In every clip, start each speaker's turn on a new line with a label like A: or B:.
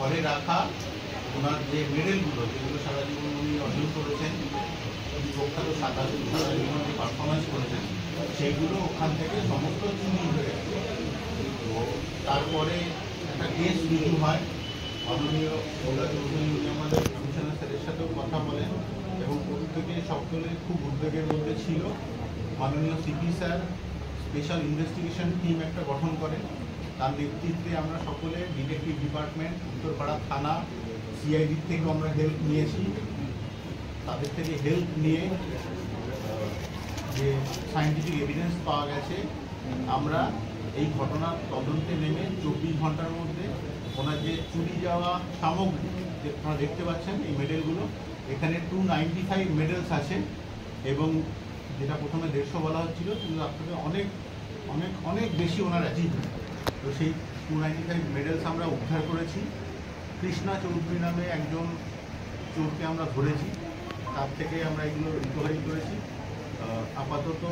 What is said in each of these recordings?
A: ঘরে রাখা ওনার যে মেডেলগুলো যেগুলো সারা জীবন উনি অর্জন করেছেন, প্রখ্যাত সাদা জীবন যে পারফরমেন্স করেছেন, সেইগুলো ওখান থেকে সমস্ত চুরি হয়ে গেছে। তো তারপরে একটা কেস রুজু হয়, মাননীয় গৌরা চৌধুরী উনি আমাদের কমিশনার স্যারের সাথেও কথা বলেন এবং প্রত্যেকে সকলে খুব উদ্বেগের মধ্যে ছিল। মাননীয় CP sir special investigation team একটা গঠন করেন, তার নেতৃত্বে আমরা সকলে ডিটেকটিভ ডিপার্টমেন্ট, উত্তরপাড়া থানা, সিআইডির থেকেও আমরা হেল্প নিয়েছি। তাদের থেকে হেল্প নিয়ে যে সায়েন্টিফিক এভিডেন্স পাওয়া গেছে, আমরা এই ঘটনার তদন্তে নেমে 24 ঘন্টার মধ্যে ওনার যে চুরি যাওয়া সামগ্রী আপনারা দেখতে পাচ্ছেন, এই মেডেলগুলো, এখানে 295 মেডেলস আছে এবং যেটা প্রথমে 150 বলা হচ্ছিল, কিন্তু তার থেকে অনেক অনেক অনেক বেশি ওনার অ্যাচিভমেন্ট। তো সেই 295 মেডেলস আমরা উদ্ধার করেছি। কৃষ্ণা চৌধুরী নামে একজন চোরকে আমরা ধরেছি, তার থেকে আমরা এগুলো রিকভারি করেছি। আপাতত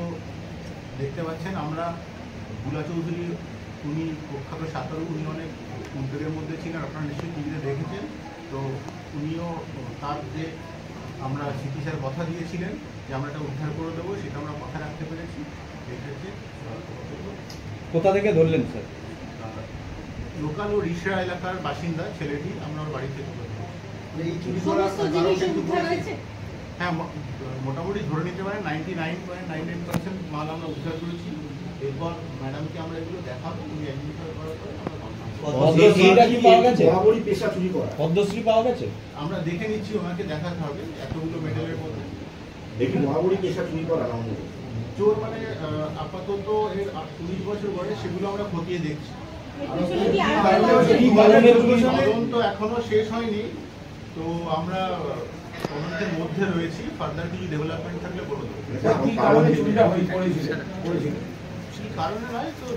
A: দেখতে পাচ্ছেন আমরা গুলা চৌধুরী, উনি প্রখ্যাত সাঁতারু, উনি অনেক উদ্বেগের মধ্যে ছিলেন, আপনারা নিশ্চয়ই টিভিতে দেখেছেন। তো উনিও তার যে আমরা সিপি স্যার কথা দিয়েছিলেন যে আমরা এটা উদ্ধার করে দেবো, সেটা আমরা কথা রাখতে পেরেছি। দেখেছে
B: কোথা থেকে ধরলেন স্যার?
A: লোকাল ও রিসরা এলাকার বাসিন্দা ছেলেটি, আমরা ওর বাড়ি থেকে হ্যাঁ মোটামুটি ধরে নিতে পারেন 99.99% মাল আমরা উদ্ধার করেছি। এরপর ম্যাডামকে আমরা এগুলো দেখাবো, উনি আইডেন্টিফাই করার পরে
B: পদ্মশ্রী পাওয়া গেছে।
A: আমরা দেখে নিচ্ছি, ওনাকে দেখাতে হবে এতগুলো মেডেলের মধ্যে।
C: দেখি মহাবলী পেশা চুরি করা
A: চোর মানে আপাতত এর 20 বছর বয়স, সেগুলো আমরা খতিয়ে দেখছি। তদন্ত এখনো শেষ হয়নি, তো আমরা তদন্তের মধ্যে রয়েছি। ফার্দার কিছু ডেভেলপমেন্ট থাকলে বলে দেবো। কারণে নয় তো,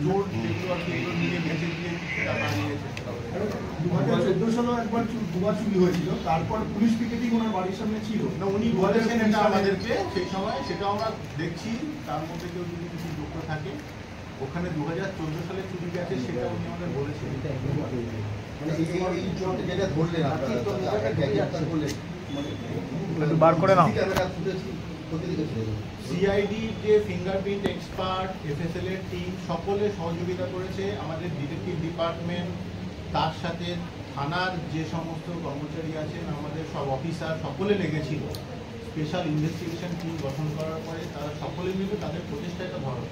A: চোর যেগুলো আর কি নিয়ে বেঁচে দিয়ে সেটা বানিয়েছে।
D: 2014 সালে একবার দুবার চুরি হয়েছিল, তারপর পুলিশ পিকেটিং ওনার বাড়ির সামনে ছিল
A: না, উনি বলেছেন এটা আমাদেরকে সেই সময়, সেটা আমরা দেখছি। তার মধ্যে কেউ যদি কিছু যুক্ত থাকে, ওখানে 2014 সালে চুরি গেছে সেটা উনি আমাদের বলেছেন।
B: বার করে নাও।
A: সিআইডি যে ফিঙ্গারপ্রিন্ট এক্সপার্ট, এফএসএল এর টিম সকলে সহযোগিতা করেছে, আমাদের ডিটেকটিভ ডিপার্টমেন্ট, তার সাথে থানার যে সমস্ত কর্মচারী আছেন, আমাদের সব অফিসার সকলে লেগেছিল। স্পেশাল ইনভেস্টিগেশন টিম গঠন করার পরে তারা সকলে মিলে তাদের প্রচেষ্টায় এটা ধরা।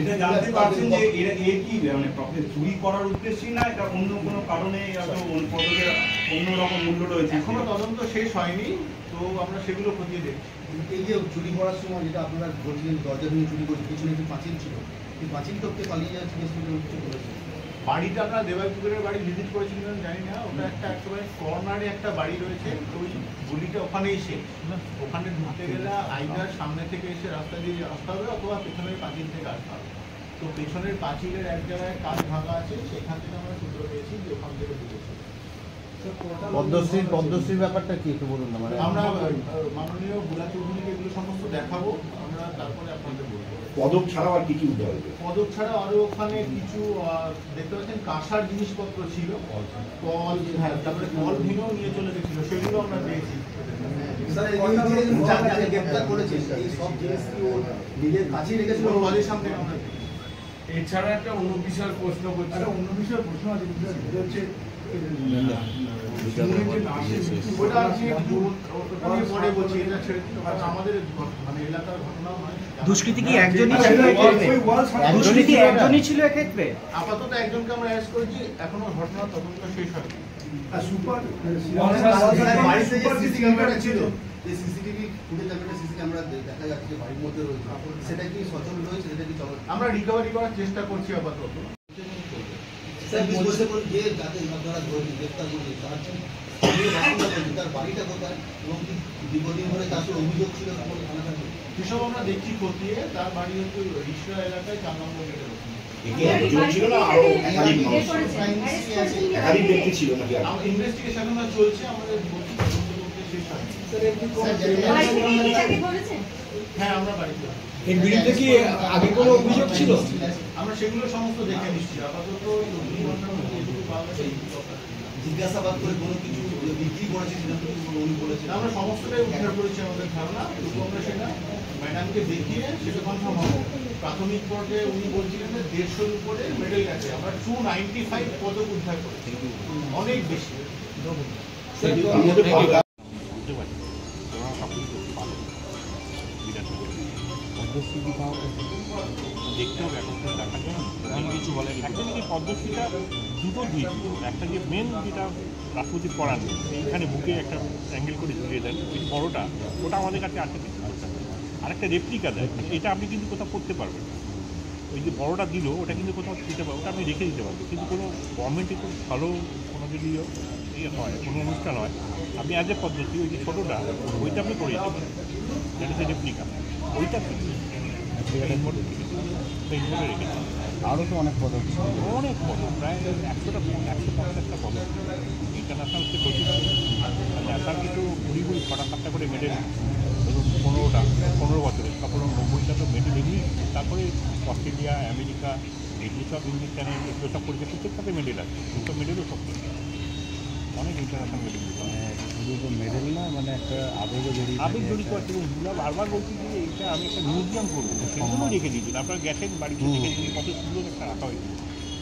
E: এটা জানতে পারছেন যে এর কি মানে চুরি করার উদ্দেশ্যে না, এটা অন্য কোনো কারণে অন্যরকম মূল্য রয়েছে?
A: এখনো তদন্ত শেষ হয়নি, তো আমরা সেগুলো খতিয়ে দেখছি।
D: এই যে চুরি করার সময় যেটা আপনারা বলছিলেন দরজা ভেঙে চুরি করছে, পিছনে একটি পাঁচিল ছিল, এই পাঁচিল টপকে পালিয়ে যাচ্ছে কিছু করেছে।
A: বাড়িটা আমরা দেবাইপুকুরের বাড়ি ভিজিট করেছিলাম, জানি না, ওটা একটা একেবারে কর্নারে একটা বাড়ি রয়েছে, ওই গলিটা ওখানেই শেষ। ওখানে ঢুকতে গেলে আইদার সামনে থেকে এসে রাস্তা দিয়ে আসতে হবে অথবা পেছনের পাঁচিল থেকে আসতে হবে। তো পেছনের পাঁচিলের এক জায়গায় কাজ ভাঙা আছে, সেখান থেকে আমরা সূত্র পেয়েছি যে ওখান থেকে ঢুকেছি।
B: পদ্মশ্রীর ব্যাপারটা কি একটু বলুন না।
A: আমরা মাননীয় গুলা চৌধুরীকে এগুলো সমস্ত দেখাবো, আমরা তারপরে আপনাদের বলবো।
C: পদক ছাড়াও আর কি কি উদ্ধার হয়েছে?
A: পদক ছাড়া আরো ওখানে কিছু দেখতে পাচ্ছেন কাঁসার জিনিসপত্র ছিল, কল, হ্যাঁ, তারপরে কল ভেঙেও নিয়ে চলে গেছিল, সেগুলো আমরা পেয়েছি।
E: এছাড়া একটা অন্য বিষয়ের প্রশ্ন করছে,
D: অন্য বিষয়ের প্রশ্ন আছে, হচ্ছে
B: দুষ্কৃতী কি একজনই ছিল? দুষ্কৃতী একজনই ছিল এক্ষেত্রে?
A: আপাতত একজনকে আমরা অ্যারেস্ট করেছি, এখনো ঘটনা তদন্ত শেষ হয়নি। আমরা রিকভারি করার চেষ্টা করছি আপাতত। সেসব আমরা দেখছি খতিয়ে, তার বাড়ি হচ্ছে রিসরা এলাকায় 4 নম্বর গেটের ওখানে। ইনভেস্টিগেশন চলছে, আমাদের শেষ হয়নি। হ্যাঁ, আমরা বাড়িতে।
B: এর বিরুদ্ধে কি আগে কোনো অভিযোগ ছিল?
A: আমরা সেগুলো সমস্ত দেখে নিচ্ছি আপাতত। 2 ঘন্টার মধ্যে যেটুকু পাওয়া গেছে
D: জিজ্ঞাসাবাদ করে কোনো কিছু বিক্রি করেছে সেটা তো উনি বলেছেন।
A: আমরা সমস্তটাই উদ্ধার করেছি আমাদের ধারণা, তবু আমরা সেটা ম্যাডামকে দেখিয়ে সেটা কনফার্ম হবো। প্রাথমিক পর্যায়ে উনি বলছিলেন যে 150-র উপরে মেডেল গেছে, আমরা 295 পদক উদ্ধার করেছি, অনেক বেশি।
C: তার মধ্যে ভালো-
F: বুঝতে পারছি ওরা সব কিছু করতে পারে পদ্মশ্রী পাওয়া দেখতে হবে এখন তো দেখা যায় না কিছু বলে অ্যাকচুয়ালি যে পদ্মশ্রীটা দুটো দিয়েছিল, একটা যে মেন যেটা রাষ্ট্রপতি পড়ান এইখানে বুকে একটা অ্যাঙ্গেল করে ঝুলিয়ে দেন ওই বড়োটা, ওটা আমাদের কাছে আছে কিছু আরেকটা রেপ্লিকা দেয়, এটা আপনি কিন্তু কোথাও করতে পারবেন না। ওই যে বড়োটা দিল ওটা কিন্তু কোথাও দিতে পারবো, ওটা আপনি রেখে দিতে পারবেন, কিন্তু কোনো গভর্নমেন্টে খুব ভালো কোনো যদি ইয়ে হয় কোনো অনুষ্ঠান হয় আপনি অ্যাজ এ পদ্ধতি ওই যে ছোটোটা ওইটা আপনি করে দিতে পারেন, যেটা যে রেপ্লিকা ওইটা রেখেছি।
B: আরও তো অনেক পদক
F: অনেক পদক, প্রায় 150টা পদক ইন্টারন্যাশনাল সে প্রচুর, ন্যাশনাল কিন্তু 20-20-6-7টা করে মেডেল, ধরুন 15 বছরে, তারপর 90টা তো মেডেল এমনি, তারপরে অস্ট্রেলিয়া, আমেরিকা, এগুলো সব ইংলিশ চ্যানেল এগুলো সব পরীক্ষা প্রত্যেকটাতে মেডেল আছে, দুটো মেডেলও সব অনেক ইন্টারন্যাশনাল মেডেল।
B: শুধু তো মেডেল না, মানে একটা আবেগও জড়িয়ে
F: আবেগ জড়িত আছে এবং দুলা বারবার বলছি যে এইটা আমি একটা মিউজিয়াম করবো, সেগুলো রেখে দিয়েছি। আপনারা গেছেন বাড়িতে দেখেছেন কত সুন্দর একটা রাখা হয়েছে,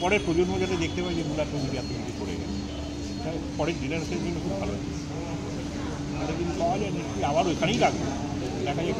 F: পরের প্রজন্ম যাতে দেখতে পাই যে দুলা তৈরি এত কিছু করে গেছে, পরের জেনারেশনের জন্য খুব ভালো হয়েছে। যদি পাওয়া যায় নিশ্চয়ই আবার ওইখানেই রাখবো, দেখা যায়।